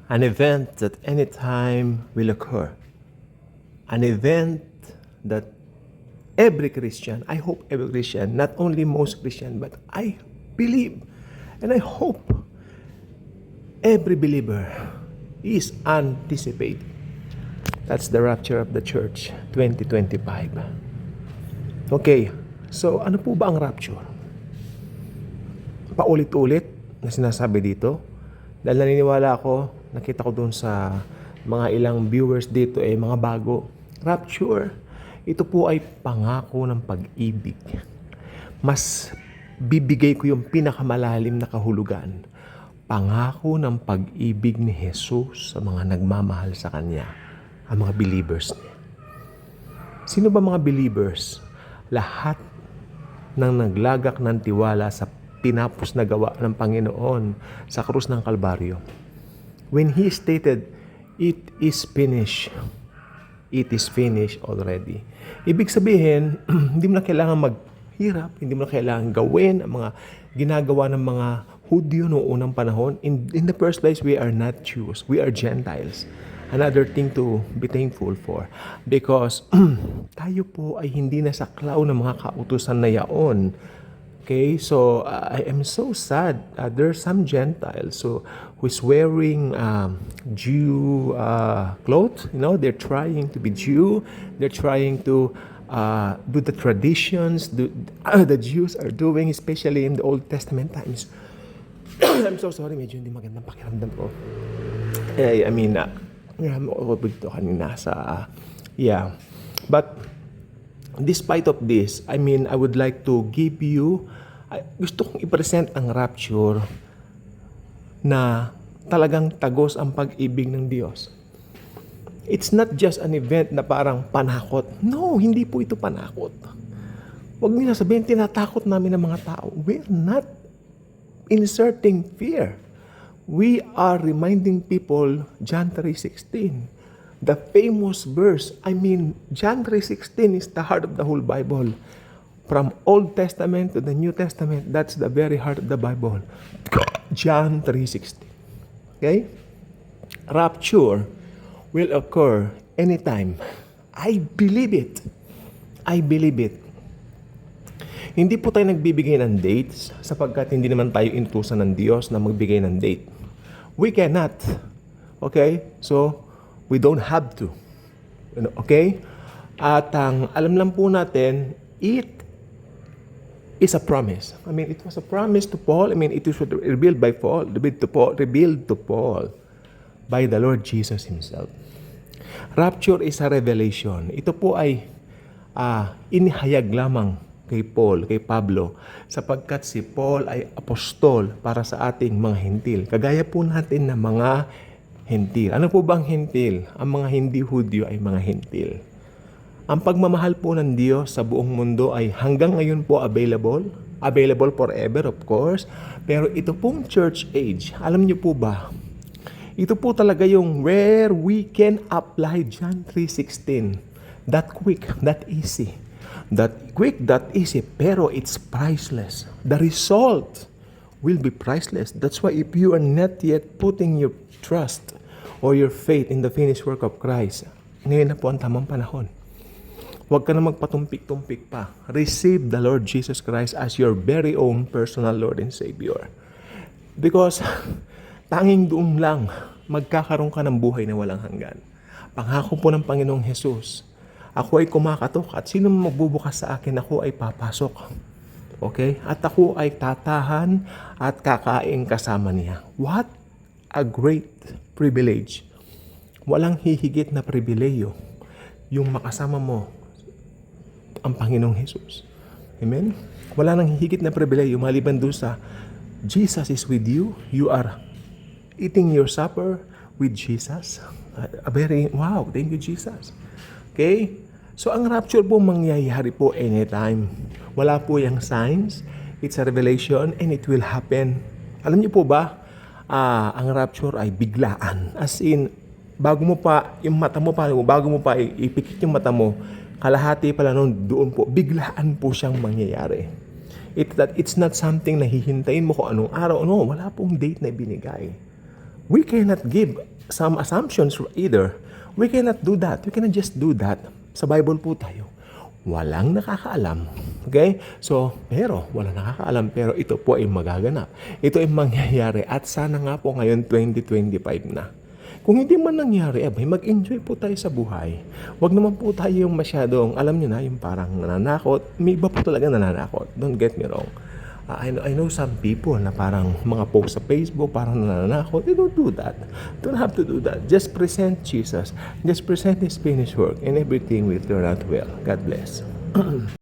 An event that any time will occur. An event that every Christian, I hope every Christian, not only most Christian, but I believe and I hope every believer is anticipating. That's the rapture of the church 2025. Okay, so ano po ba ang rapture? Paulit-ulit na sinasabi dito. Dahil naniniwala ako, nakita ko doon sa mga ilang viewers dito mga bago. Rapture, ito po ay pangako ng pag-ibig. Mas bibigay ko yung pinakamalalim na kahulugan. Pangako ng pag-ibig ni Jesus sa mga nagmamahal sa Kanya, ang mga believers niya. Sino ba mga believers? Lahat ng naglagak ng tiwala sa tinapos na gawa ng Panginoon sa krus ng Kalbaryo. When He stated, "It is finished." It is finished already. Ibig sabihin, hindi mo na kailangan maghirap, hindi mo na kailangan gawin ang mga ginagawa ng mga Hudyo noong unang panahon. In the first place, we are not Jews. We are Gentiles. Another thing to be thankful for. Because tayo po ay hindi na saklaw ng mga kautusan na yaon. Okay, so I am so sad. There are some Gentiles who is wearing Jew clothes. You know, they're trying to be Jew. They're trying to do the traditions the Jews are doing, especially in the Old Testament times. I'm so sorry, medyo hindi magandang pakiramdam ko. I mean, ito kanina sa But despite of this, I mean, I would like to give you, gusto kong i-present ang rapture na talagang tagos ang pag-ibig ng Diyos. It's not just an event na parang panakot. No, hindi po ito panakot. Huwag niyo sabihin, tinatakot namin ng mga tao. We're not inserting fear. We are reminding people, John 3:16, the famous verse. I mean, John 3:16 is the heart of the whole Bible. From Old Testament to the New Testament, that's the very heart of the Bible. John 3:16. Okay? Rapture will occur anytime. I believe it. I believe it. Hindi po tayo nagbibigay ng dates sapagkat hindi naman tayo inutusan ng Diyos na magbigay ng date. We cannot. Okay? So, we don't have to. Okay? At alam lang po natin, it is a promise. I mean, it was a promise to Paul. I mean, it was revealed by Paul, revealed to Paul by the Lord Jesus Himself. Rapture is a revelation. Ito po ay inihayag lamang kay Paul, kay Pablo, sapagkat si Paul ay apostol para sa ating mga hentil. Kagaya po natin na mga hentil. Ano po bang hentil? Ang mga hindi Hudyo ay mga hentil. Ang pagmamahal po ng Diyos sa buong mundo ay hanggang ngayon po available. Available forever, of course. Pero ito pong church age, alam niyo po ba, ito po talaga yung where we can apply John 3:16. That quick, that easy. That quick, that easy, pero it's priceless. The result will be priceless. That's why if you are not yet putting your trust or your faith in the finished work of Christ, ngayon na po ang tamang panahon. Huwag ka na magpatumpik-tumpik pa. Receive the Lord Jesus Christ as your very own personal Lord and Savior. Because tanging doon lang magkakaroon ka ng buhay na walang hanggan. Pangako po ng Panginoong Jesus, ako ay kumakatok at sino magbubukas sa akin, ako ay papasok. Okay? At ako ay tatahan at kakain kasama niya. What a great privilege. Walang hihigit na pribileyo yung makasama mo ang Panginoong Jesus. Amen? Wala nang hihigit na pribileyo maliban doon sa Jesus is with you. You are eating your supper with Jesus. Wow, thank you Jesus. Okay? So, ang rapture po mangyayari po anytime. Wala po yung signs. It's a revelation and it will happen. Alam niyo po ba, ang rapture ay biglaan. As in, bago mo pa ipikit yung mata mo, kalahati pala noon doon po, biglaan po siyang mangyayari. It's not something na hihintayin mo kung anong araw. No, wala pong date na binigay. We cannot give some assumptions either. We cannot do that. We cannot just do that. Sa Bible po tayo. Walang nakakaalam. Okay? So, pero walang nakakaalam, pero ito po ay magaganap. Ito ay mangyayari at sana nga po ngayon 2025 na. Kung hindi man nangyari, mag-enjoy po tayo sa buhay. Huwag naman po tayo yung masyadong, alam nyo na, yung parang nananakot. May iba po talaga nananakot. Don't get me wrong. I know some people na parang mga post sa Facebook, parang nananakot. They don't do that. Don't have to do that. Just present Jesus. Just present His finished work and everything will turn out well. God bless.